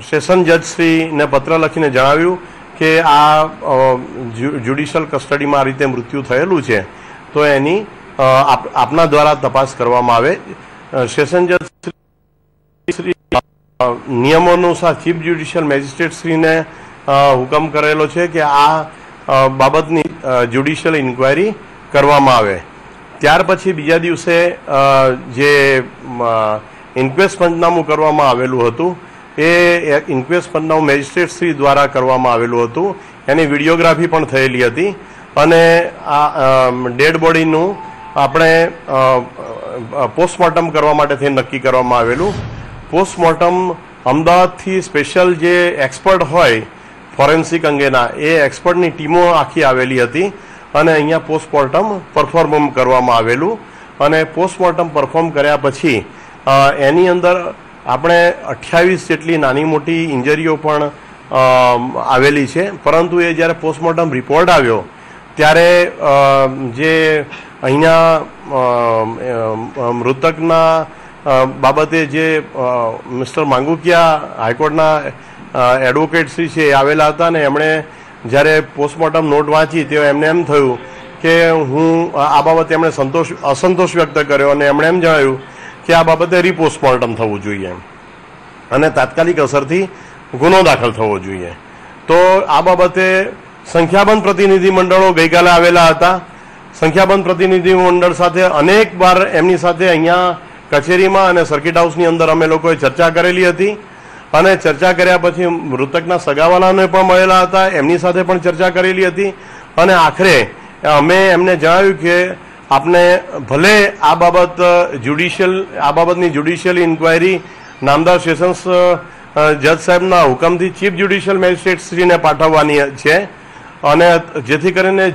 Session જજશ્રીને પત્ર લખીને જણાવ્યું કે આ જ્યુડિશિયલ કસ્ટડીમાં આ રીતે મૃત્યુ થયેલું છે, તો એની આપના દ્વારા તપાસ કરવામાં આવે. સેશન જજ નિયમો અનુસાર ચીફ જ્યુડિશિયલ મેજિસ્ટ્રેટ શ્રીને હુકમ કરેલો છે કે આ બાબતની જ્યુડિશિયલ ઇન્ક્વાયરી કરવામાં આવે. ત્યાર પછી બીજા દિવસે જે ઇન્ક્વેસ્ટ પંચનામું કરવામાં આવેલું હતું એ ઇન્ક્વેસ્ટ પંચનામું મેજિસ્ટ્રેટ શ્રી દ્વારા કરવામાં આવેલું હતું. એની વિડીયોગ્રાફી પણ થયેલી હતી અને આ ડેડ બોડીનું આપણે પોસ્ટમોર્ટમ કરવા માટે થઈને નક્કી કરવામાં આવેલું. પોસ્ટમોર્ટમ અમદાવાદથી સ્પેશિયલ જે એક્સપર્ટ હોય ફોરેન્સિક અંગેના એ એક્સપર્ટની ટીમો આખી આવેલી હતી અને અહીંયા પોસ્ટમોર્ટમ પરફોર્મ કરવામાં આવેલું. અને પોસ્ટમોર્ટમ પરફોર્મ કર્યા પછી એની અંદર આપણે 28 જેટલી નાની મોટી ઇન્જરીઓ પણ આવેલી છે. પરંતુ એ જ્યારે પોસ્ટમોર્ટમ રિપોર્ટ આવ્યો ત્યારે જે અહીંયા મૃતકના બાબતે જે મિસ્ટર માંગુકિયા હાઈકોર્ટના એડવોકેટ શ્રી છે એ આવેલા હતા ને એમણે જ્યારે પોસ્ટમોર્ટમ નોટ વાંચી તો એમને એમ થયું કે હું આ બાબતે એમણે અસંતોષ વ્યક્ત કર્યો અને એમણે એમ જણાવ્યું કે આ બાબતે રીપોસ્ટમોર્ટમ થવું જોઈએ અને તાત્કાલિક અસરથી ગુનો દાખલ થવો જોઈએ. તો આ બાબતે સંખ્યાબંધ પ્રતિનિધિ મંડળો ગઈકાલે આવેલા હતા. સંખ્યાબંધ પ્રતિનિધિ મંડળ સાથે અનેક વાર એમની સાથે અહીંયા કચેરીમાં અને સર્કિટ હાઉસની અંદર અમે લોકોએ ચર્ચા કરેલી હતી અને ચર્ચા કર્યા પછી મૃતકના સગાવાલાને પણ મળેલા હતા, એમની સાથે પણ ચર્ચા કરેલી હતી અને આખરે અમે એમને જણાવ્યું કે આપને ભલે આ બાબતની જ્યુડિશિયલ ઇન્ક્વાયરી નામદાર સેશન્સ જજ સાહેબના હુકમથી ચીફ જ્યુડિશિયલ મેજિસ્ટ્રેટ શ્રીને પાઠવવાની છે અને જેથી કરીને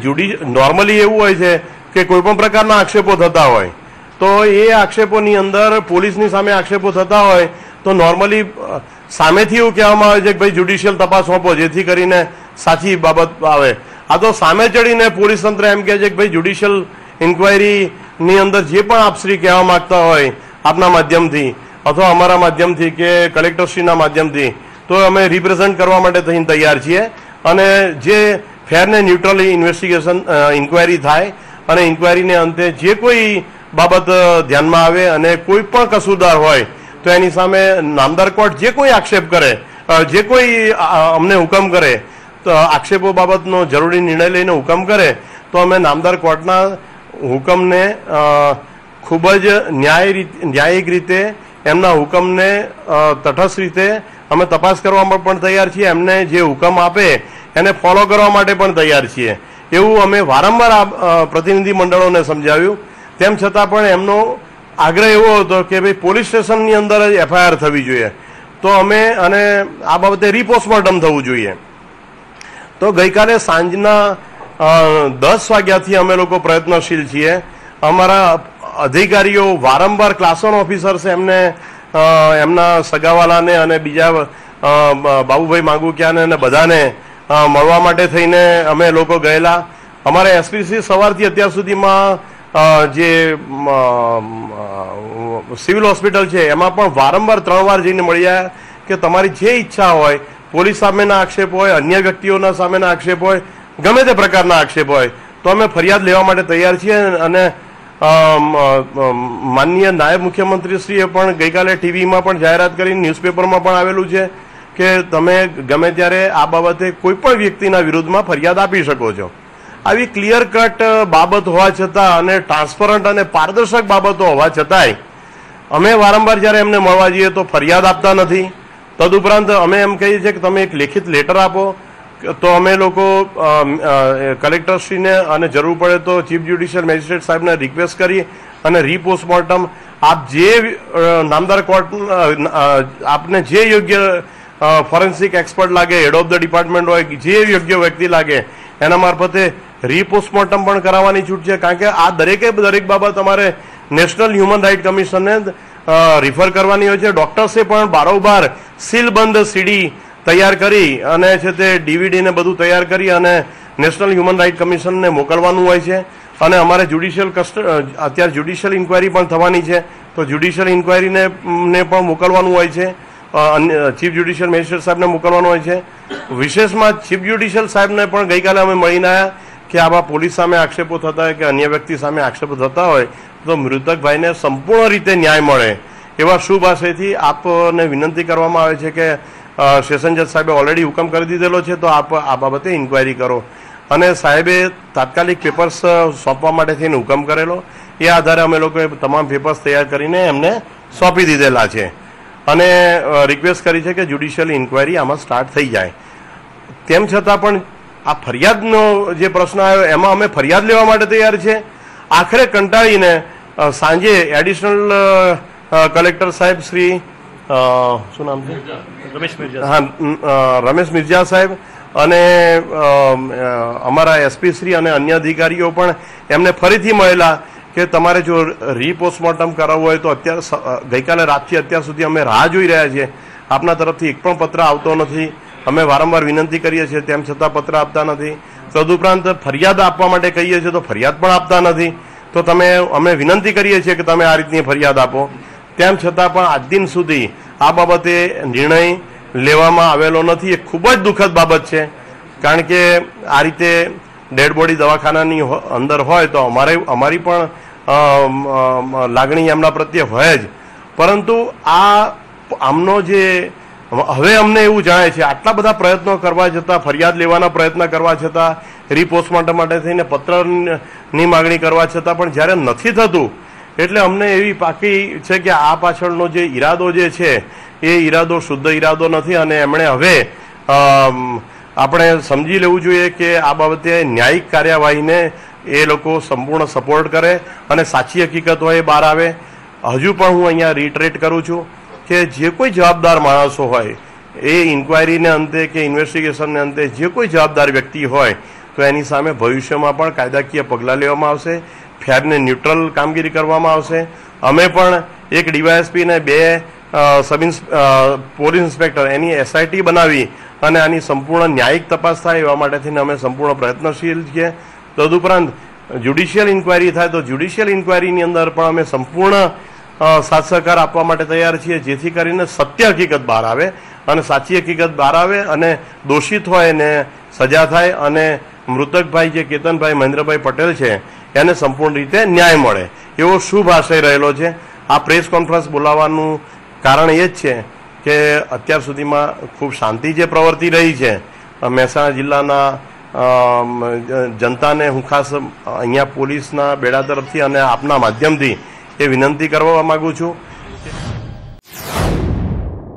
નોર્મલી એવું હોય છે કે કોઈ પણ પ્રકારના આક્ષેપો થતા હોય તો એ આક્ષેપોની અંદર પોલીસની સામે આક્ષેપો થતા હોય તો નોર્મલી સામેથી એવું કહેવામાં આવે છે કે ભાઈ જ્યુડિશિયલ તપાસ સોંપો જેથી કરીને સાચી બાબત આવે. આ તો સામે ચડીને પોલીસ તંત્ર એમ કહે છે કે ભાઈ જ્યુડિશિયલ ઇન્ક્વાયરીની અંદર જે પણ આપશ્રી કહેવા માંગતા હોય આપના માધ્યમથી અથવા અમારા માધ્યમથી કે કલેક્ટરશ્રીના માધ્યમથી તો અમે રિપ્રેઝેન્ટ કરવા માટે થઈને તૈયાર છીએ અને જે ફેર ને ન્યુટ્રલ ઇન્ક્વાયરી થાય અને ઇન્ક્વાયરીને અંતે જે કોઈ બાબત ધ્યાનમાં આવે અને કોઈ પણ કસૂરદાર હોય તો એની સામે નામદાર કોર્ટ જે કોઈ આક્ષેપ કરે, જે કોઈ અમને હુકમ કરે તો આક્ષેપો બાબતનો જરૂરી નિર્ણય લઈને હુકમ કરે તો અમે નામદાર કોર્ટના હુકમને ખૂબ જ ન્યાયિક રીતે એમના હુકમને તટસ્થ રીતે અમે તપાસ કરવામાં પણ તૈયાર છીએ. એમને જે હુકમ આપે એને ફોલો કરવા માટે પણ તૈયાર છીએ. એવું અમે વારંવાર પ્રતિનિધિ મંડળોને સમજાવ્યું. તેમ છતાં પણ એમનો આગ્રહ એવો હતો કે ભાઈ પોલીસ સ્ટેશનની અંદર જ એફઆઈઆર થવી જોઈએ તો અમે અને આ બાબતે રીપોસ્ટમોર્ટમ થવું જોઈએ. તો ગઈકાલે સાંજના 10 વાગ્યાથી અમે લોકો પ્રયત્નશીલ છીએ. અમારા અધિકારીઓ વારંવાર ક્લાસ 1 ઓફિસર્સ એમને એમના સગાવાલાને અને બીજા બાબુભાઈ માંગુકિયાને અને બધાને મળવા માટે થઈને અમે લોકો ગયેલા. અમારે એસપીસી સવારથી અત્યાર સુધીમાં જે સિવિલ હોસ્પિટલ છે એમાં પણ વારંવાર 3 વાર જઈને મળ્યા કે તમારી જે ઈચ્છા હોય, પોલીસ સામેના આક્ષેપ હોય, અન્ય વ્યક્તિઓના સામેના આક્ષેપ હોય, ગમે તે પ્રકારના આક્ષેપ હોય તો અમે ફરિયાદ લેવા માટે તૈયાર છીએ. અને માનનીય નાયબ મુખ્યમંત્રીશ્રીએ પણ ગઈકાલે ટીવીમાં પણ જાહેરાત કરી, ન્યૂઝપેપરમાં પણ આવેલું છે કે તમે ગમે ત્યારે આ બાબતે કોઈ પણ વ્યક્તિના વિરુદ્ધમાં ફરિયાદ આપી શકો છો. આવી ક્લિયર કટ બાબત હોવા છતાં અને ટ્રાન્સપરન્ટ અને પારદર્શક બાબતો હોવા છતાંય અમે વારંવાર જ્યારે એમને મળવા જઈએ તો ફરિયાદ આપતા નથી. તદુપરાંત અમે એમ કહીએ છીએ કે તમે એક લેખિત લેટર આપો તો અમે લોકો કલેક્ટરશ્રીને અને જરૂર પડે તો ચીફ જ્યુડિશિયલ મેજિસ્ટ્રેટ સાહેબને રિક્વેસ્ટ કરી અને રીપોસ્ટમોર્ટમ આપ જે નામદાર કોર્ટ આપને જે યોગ્ય ફોરેન્સિક એક્સપર્ટ લાગે, હેડ ઓફ ધ ડિપાર્ટમેન્ટ હોય, જે યોગ્ય વ્યક્તિ લાગે એના મારફતે રીપોસ્ટમોર્ટમ પણ કરાવવાની છૂટ છે. કારણ કે આ દરેક બાબત અમારે નેશનલ હ્યુમન રાઇટ કમિશનને રિફર કરવાની હોય છે. ડોક્ટર્સે પણ બારોબાર સીલબંધ સીડી તૈયાર કરી અને છે તે ડીવીડીને બધું તૈયાર કરી અને નેશનલ હ્યુમન રાઇટ કમિશનને મોકલવાનું હોય છે. અને અમારે અત્યારે જ્યુડિશિયલ ઇન્ક્વાયરી પણ થવાની છે તો જ્યુડિશિયલ ઇન્ક્વાયરીને પણ મોકલવાનું હોય છે. ચીફ જ્યુડિશિયલ મેજિસ્ટ્રેટ સાહેબને મોકલવાનો હોય છે. વિશેષમાં ચીફ જ્યુડિશિયલ સાહેબને પણ ગઈકાલે અમે મળીને આવ્યા કે આવા પોલીસ સામે આક્ષેપો થતા હોય કે અન્ય વ્યક્તિ સામે આક્ષેપો થતા હોય તો મૃતકભાઈને સંપૂર્ણ રીતે ન્યાય મળે એવા શુભ આશયથી આપને વિનંતી કરવામાં આવે છે કે સેશન જજ સાહેબે ઓલરેડી હુકમ કરી દીધેલો છે, તો આપ આ બાબતે ઇન્ક્વાયરી કરો. અને સાહેબે તાત્કાલિક પેપર્સ સોંપવા માટે થઈને હુકમ કરેલો. એ આધારે અમે લોકોએ તમામ પેપર્સ તૈયાર કરીને એમને સોંપી દીધેલા છે અને રિક્વેસ્ટ કરી છે કે જ્યુડિશિયલ ઇન્ક્વાયરી આમાં સ્ટાર્ટ થઈ જાય. તેમ છતાં પણ આ ફરિયાદનો જે પ્રશ્ન આવ્યો એમાં અમે ફરિયાદ લેવા માટે તૈયાર છે. આખરે કંટાળીને સાંજે એડિશનલ કલેક્ટર સાહેબ શ્રી શું નામ છે રમેશ મિર્ઝા સાહેબ અને અમારા એસપી શ્રી અને અન્ય અધિકારીઓ પણ એમને ફરીથી મળેલા કે તમારે જો રીપોસ્ટમોર્ટમ કરાવવું હોય તો અત્યારે ગઈકાલે રાતથી અત્યાર સુધી અમે રાહ જોઈ રહ્યા છીએ. આપના તરફથી એક પણ પત્ર આવતો નથી. અમે વારંવાર વિનંતી કરીએ છીએ તેમ છતાં પત્ર આપતા નથી. તદુપરાંત ફરિયાદ આપવા માટે કહીએ છીએ તો ફરિયાદ પણ આપતા નથી. તો અમે વિનંતી કરીએ છીએ કે તમે આ રીતની ફરિયાદ આપો. તેમ છતાં પણ આજ દિન સુધી આ બાબતે નિર્ણય લેવામાં આવેલો નથી. એ ખૂબ જ દુઃખદ બાબત છે, કારણ કે આ રીતે ડેડ બોડી દવાખાનાની અંદર હોય તો અમારી પણ લાગણી એમના પ્રત્યે હોય જ. પરંતુ આમનો જે હવે અમને એવું જણાય છે આટલા બધા પ્રયત્નો કરવા છતાં, ફરિયાદ લેવાના પ્રયત્ન કરવા છતાં, રીપોસ્ટમોર્ટમ માટે થઈને પત્રની માગણી કરવા છતાં પણ જ્યારે નથી થતું એટલે અમને એવી પાકી છે કે આ પાછળનો જે ઈરાદો જે છે એ ઈરાદો શુદ્ધ ઈરાદો નથી. અને એમણે હવે આપણે સમજી લેવું જોઈએ કે આ બાબતે ન્યાયિક કાર્યવાહીને એ લોકો સંપૂર્ણ સપોર્ટ કરે અને સાચી હકીકત હોય એ બહાર આવે. હજુ પણ હું અહીંયા રીટરેટ કરું છું કે જે કોઈ જવાબદાર માણસો હોય એ ઇન્ક્વાયરીને અંતે કે ઇન્વેસ્ટિગેશનને અંતે જે કોઈ જવાબદાર વ્યક્તિ હોય તો એની સામે ભવિષ્યમાં પણ કાયદાકીય પગલાં લેવામાં આવશે. ફેર ને ન્યુટ્રલ કામગીરી કરવામાં આવશે. અમે પણ એક ડીવાયએસપી ને 2 પોલીસ ઇન્સ્પેક્ટર એની એસઆઈટી બનાવી અને આની સંપૂર્ણ ન્યાયિક તપાસ થાય એવા માટે થઈને અમે સંપૂર્ણ પ્રયત્નશીલ છીએ. તદુપરાંત જ્યુડિશિયલ ઇન્ક્વાયરી થાય તો જ્યુડિશિયલ ઇન્ક્વાયરીની અંદર પણ અમે સંપૂર્ણ સાથ સહકાર આપવા માટે તૈયાર છીએ, જેથી કરીને સત્ય હકીકત બહાર આવે અને સાચી હકીકત બહાર આવે અને દોષિત હોય એને સજા થાય અને મૃતકભાઈ જે કેતનભાઈ મહેન્દ્રભાઈ પટેલ છે એને સંપૂર્ણ રીતે ન્યાય મળે એવો શુભ આશય રહેલો છે. આ પ્રેસ કોન્ફરન્સ બોલાવવાનું કારણ એ જ છે કે અત્યાર સુધીમાં ખૂબ શાંતિ જે પ્રવર્તી રહી છે મહેસાણા જિલ્લાના જનતાને હું ખાસ અહીંયા પોલીસના બેડા તરફથી અને આપના માધ્યમથી એ વિનંતી કરવા માગું છું